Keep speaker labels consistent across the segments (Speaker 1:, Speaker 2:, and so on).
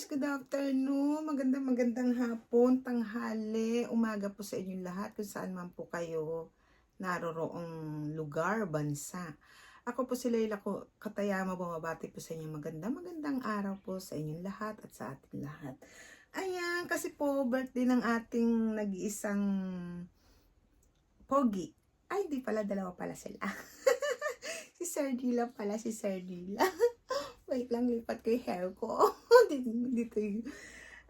Speaker 1: good afternoon. Magandang hapon, tanghali, umaga po sa inyong lahat kung saan man po kayo naroroong lugar, bansa. Ako po si Leila ko, Katayama, bumabati po sa inyo magandang araw po sa inyong lahat at sa ating lahat. Ayan, kasi po birthday ng ating nag-iisang pogi. Ay, di pala, dalawa pala sila. Si Sir Dila pala, si Sir Dila. Wait lang, lipat ko yung hair ko. dito yung...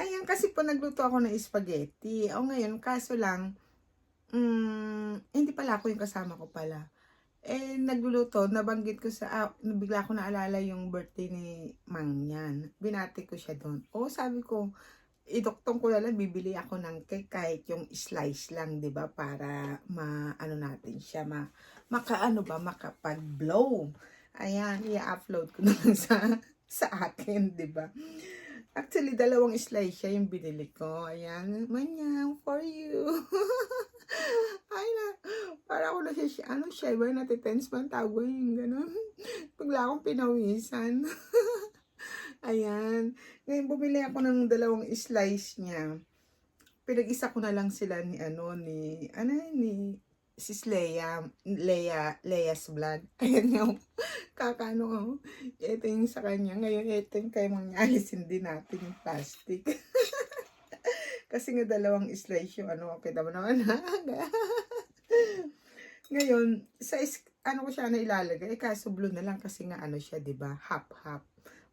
Speaker 1: Ayan, kasi po nagluto ako ng spaghetti. O ngayon, kaso lang, hindi pala ako yung kasama ko pala. Nagluluto, nabanggit ko bigla ko naalala yung birthday ni Mang yan. Binati ko siya doon. Sabi ko, idoktong ko na lang, bibili ako ng cake kahit yung slice lang, di ba? Para ano natin siya, makapag-blow. Ayan, i-upload ko na lang sa akin, di ba? Actually, dalawang slice siya yung binili ko. Ayan, manyang for you. Ay na, para ako na siya, shiver na titens man tawag yung gano'n. Bigla akong pinawisan. Ayan, ngayon bumili ako ng dalawang slice niya. Pinag-isa ko na lang sila ni Sis Leia's vlog. Ayan yung kakano. Ito yung sa kanya. Ngayon, ito yung kay alisin din natin yung plastic. Kasi nga dalawang slice yung kita mo naman ha. Ngayon, ko siya na ilalagay. Kaso blue na lang kasi nga siya, diba? Half.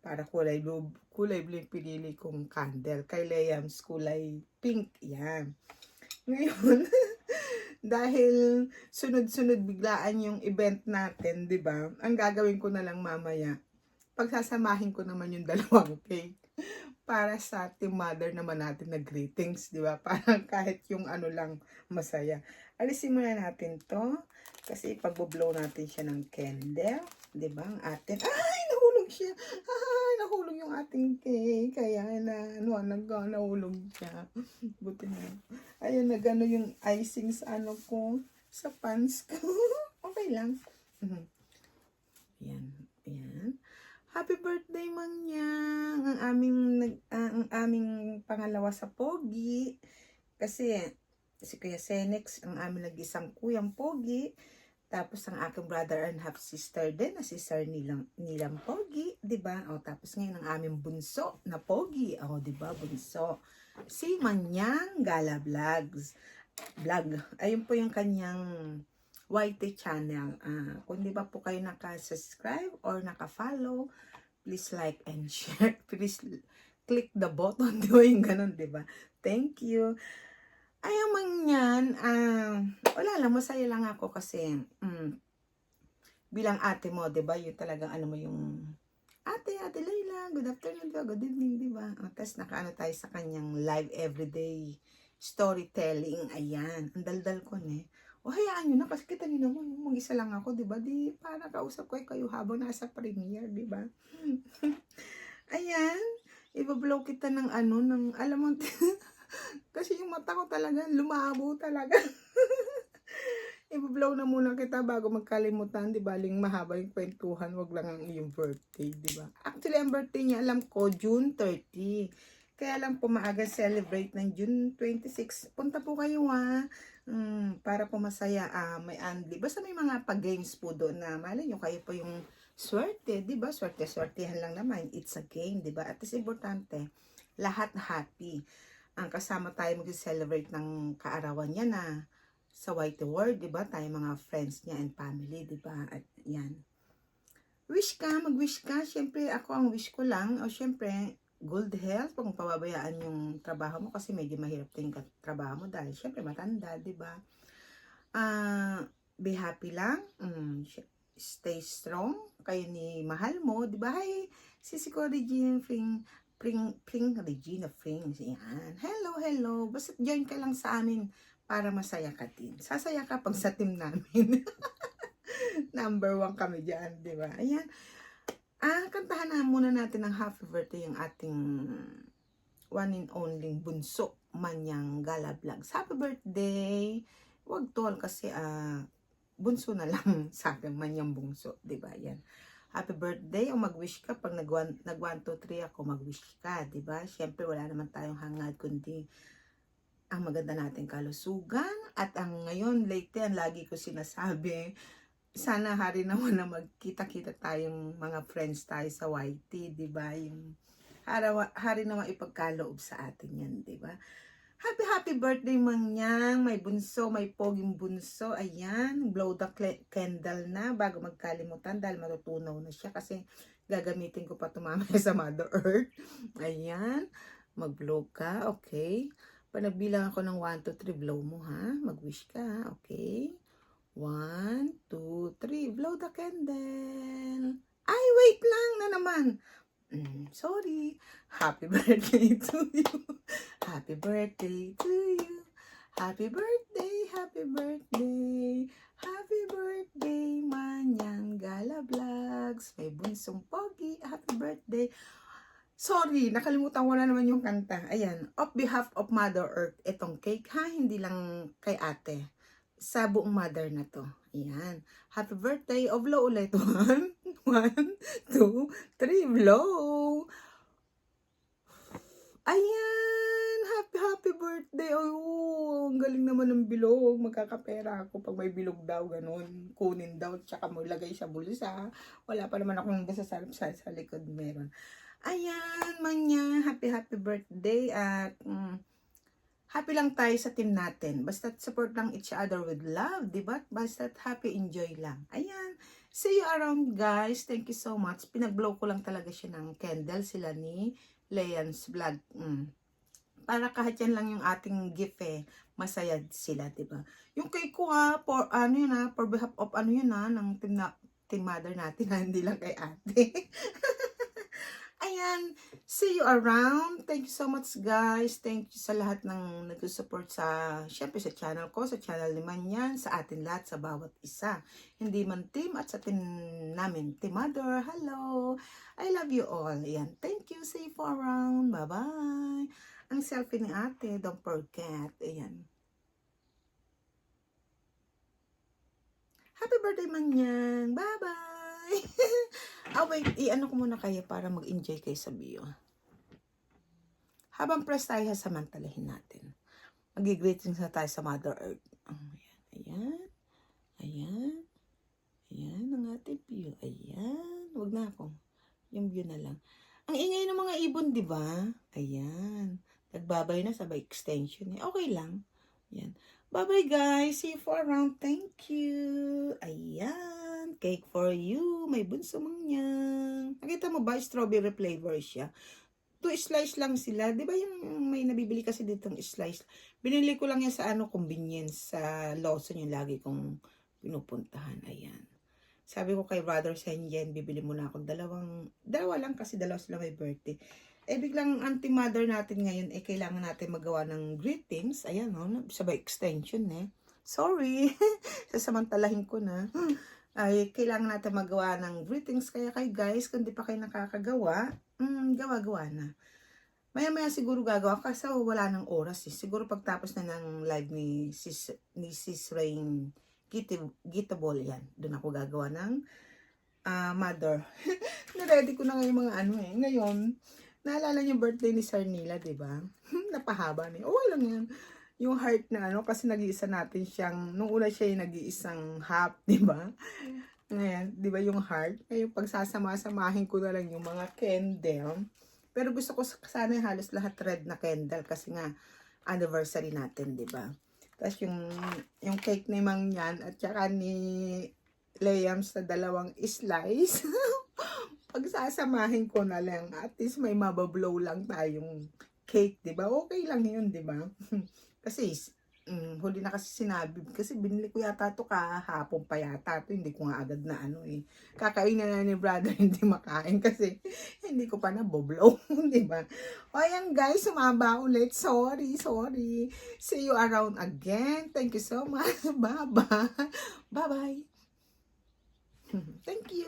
Speaker 1: Para kulay blue yung pinili kong candle. Kay Leia's kulay pink. Yan. Ngayon, dahil sunod-sunod biglaan yung event natin, 'di ba? Ang gagawin ko na lang mamaya, pagsasamahin ko naman yung dalawang cake para sa team mother naman natin na greetings, 'di ba? Parang kahit yung lang masaya. Alisin muna natin 'to kasi pagbo-blow natin siya ng candle, 'di ba? Ang atin. Ay, nahulog siya. Ay, nahulog yung ating cake. Kaya nahulog siya. Buti na. Ayun, nagano yung icing sa ko, sa pants ko. Okay lang. Ayan. Happy birthday, Mangyang! Ang aming pangalawa sa pogi. Kasi, si Kuya Senex, ang aming nag-isang kuyang pogi. Tapos, ang aking brother and half sister din, na si Sir Nilang Pogi, diba? Tapos ngayon, ang aming bunso na pogi. Diba, bunso. Si Manyang Gala Vlogs. Ayun po yung kanyang YT channel. Kung di ba po kayo naka-subscribe or naka-follow, please like and share. Please click the button. Di ba yung ganun, di ba? Thank you. Ayaw man yan, wala lang, masaya lang ako kasi bilang ate mo, di ba? Yung talagang mo yung ate Leila, good afternoon, good evening, di ba? Tapos nakaano tayo sa kanyang live everyday storytelling. Ayan, ang daldal ko hayaan nyo na kasi kita nyo naman, mag-isa lang ako, di ba? Di, para kausap ko kayo habang nasa premiere, di ba? Ayan, ibablow kita ng alam mo, kasi yung mata ko talaga, lumabo talaga. I-blow na muna kita bago magkalimutan, di ba? Ling mahaba yung kwentuhan, wag lang ang iyong birthday, di ba? Actually, ang birthday niya, alam ko, June 30. Kaya lang po maaga celebrate ng June 26. Punta po kayo para po masaya, may Andy. Basta may mga pag-games po doon na malay nyo, kayo po yung swerte, di ba? Swerte-swertehan lang naman. It's a game, di ba? At is importante, lahat happy. Ang kasama tayo mag-celebrate ng kaarawan niya na sa White World, di ba? Tayo mga friends niya and family, di ba? At yan. Mag-wish ka. Siyempre, ako ang wish ko lang, siyempre, good health. Kung pababayaan yung trabaho mo kasi medyo mahirap din yung trabaho mo dahil siyempre matanda, di ba? Be happy lang. Stay strong. Kayo ni mahal mo, di ba? Hi, sisi ko, Regina Regina Frings. Yan. Hello. Basta join ka lang sa amin para masaya ka din. Sasaya ka pag sa team namin. Number 1 kami dyan, di ba? Ayan. Kantahan na muna natin ng happy birthday yung ating one and only bunso, Manyang Gala Vlogs. Happy birthday! Wag tol kasi bunso na lang sa akin, Manyang bunso, di ba? Yan. happy birthday o mag-wish ka. Pag nag 1, 2, 3 ako, mag-wish ka, diba? Siyempre, wala naman tayong hangad, kundi ang maganda nating kalusugan. At ang ngayon, lately, ang lagi ko sinasabi, sana hari naman na magkita-kita tayong mga friends tayo sa YT, diba? Yung hari naman ipagkaloob sa atin yan, diba? Happy birthday Mangyang, may bunso, may poging bunso. Ayan, blow the candle na bago magkalimutan dahil matutunaw na siya kasi gagamitin ko pa tumamaya sa Mother Earth. Ayan, mag-blow ka, okay? Pag nagbilang ako ng 1, 2, 3, blow mo ha. Mag-wish ka ha, okay? 1, 2, 3, blow the candle. Ay, wait lang na naman. Sorry. Happy birthday to you. Happy birthday to you. Happy birthday, happy birthday. Happy birthday, Manyang Gala Vlogs. May bunsong pogi. Happy birthday. Sorry, nakalimutan ko na naman yung kanta. Ayan, of behalf of Mother Earth, itong cake ha, hindi lang kay ate. Sa buong mother na to. Ayan. Happy birthday. O, blow ulit. 1, 2, 3, blow. Ayan. Happy birthday. Oh, ang galing naman ng bilog. Magkakapera ako pag may bilog daw. Ganun. Kunin daw. Tsaka mo lagay sa bulsa. Wala pa naman akong basasalap sa likod. Meron. Ayan. Manya. Happy birthday. At happy lang tayo sa team natin. Basta support lang each other with love, diba? Basta happy, enjoy lang. Ayan. See you around, guys. Thank you so much. Pinag-blow ko lang talaga siya ng candle sila ni Lean's Vlog. Para kahit yan lang yung ating gift eh, masaya sila, diba? Yung cake ko ha, for behalf of ng team mother natin, hindi lang kay ate. Ayan, see you around. Thank you so much guys. Thank you sa lahat ng nag-support syempre sa channel ko, sa channel ni Manyan, sa atin lahat, sa bawat isa. Hindi man team at sa team namin, Team Mother. Hello. I love you all. Ayan, thank you. See you around. Bye-bye. Ang selfie ni ate, don't forget. Ayan. Happy birthday Manyan. Bye-bye. Wait, i-ano ko muna kayo para mag-enjoy kayo sa video. Habang press tayo, samantalahin natin. Mag-greetings na tayo sa Mother Earth. Ayan. Ayan. Ayan ang ating view. Ayan. Huwag na ako. Yung view na lang. Ang ingay ng mga ibon, di ba? Ayan. Nagbabay na sabay extension. Okay lang. Ayan. Bye-bye guys. See you for around. Thank you. Ayan. Cake for you. May bunso Mangyang. Nakita mo ba? Strawberry flavor siya. 2 slice lang sila. Di ba yung may nabibili kasi ditong slice? Binili ko lang yan sa convenience. Sa Lawson yung lagi kong pinupuntahan. Ayan. Sabi ko kay Brother Senyen, bibili muna ako dalawa lang kasi dalawa sila may birthday. Biglang anti-mother natin ngayon, kailangan natin magawa ng greetings. Ayan, sabay extension, Sorry. Sasamantalahin ko na. Kailangan natin magawa ng greetings. Kaya guys, kung di pa kayo nakakagawa, gawa-gawa na. Maya-maya siguro gagawa kasi wala ng oras. Siguro pagtapos na ng live ni Sis Rain Gitable, yan. Doon ako gagawa ng mother. Na-ready ko na ngayon mga Ngayon, naalala niyo birthday ni Sarnila, diba? Napahaba niya. Okay lang yan. Yung heart na kasi nag-iisa natin siyang, nung una siya yung nag-iisang half, diba? Ngayon, diba yung heart? Ngayon, pagsasama-samahin ko na lang yung mga candle. Pero gusto ko sana halos lahat red na candle kasi nga, anniversary natin, diba? Tapos yung cake ni Mangyan at saka ni Leams na 2 slice. Pagsasamahin ko na lang. At least may mabablow lang tayong cake, diba? Okay lang yun, diba? Kasi, huli na kasi sinabi. Kasi binili ko yata ito kahapon pa yata. Ito, hindi ko nga agad na Kakainin na ni brother, hindi makain. Kasi, hindi ko pa naboblow. Diba? O, ayan guys, sumaba ulit. Sorry. See you around again. Thank you so much. Bye-bye. Bye-bye. Thank you.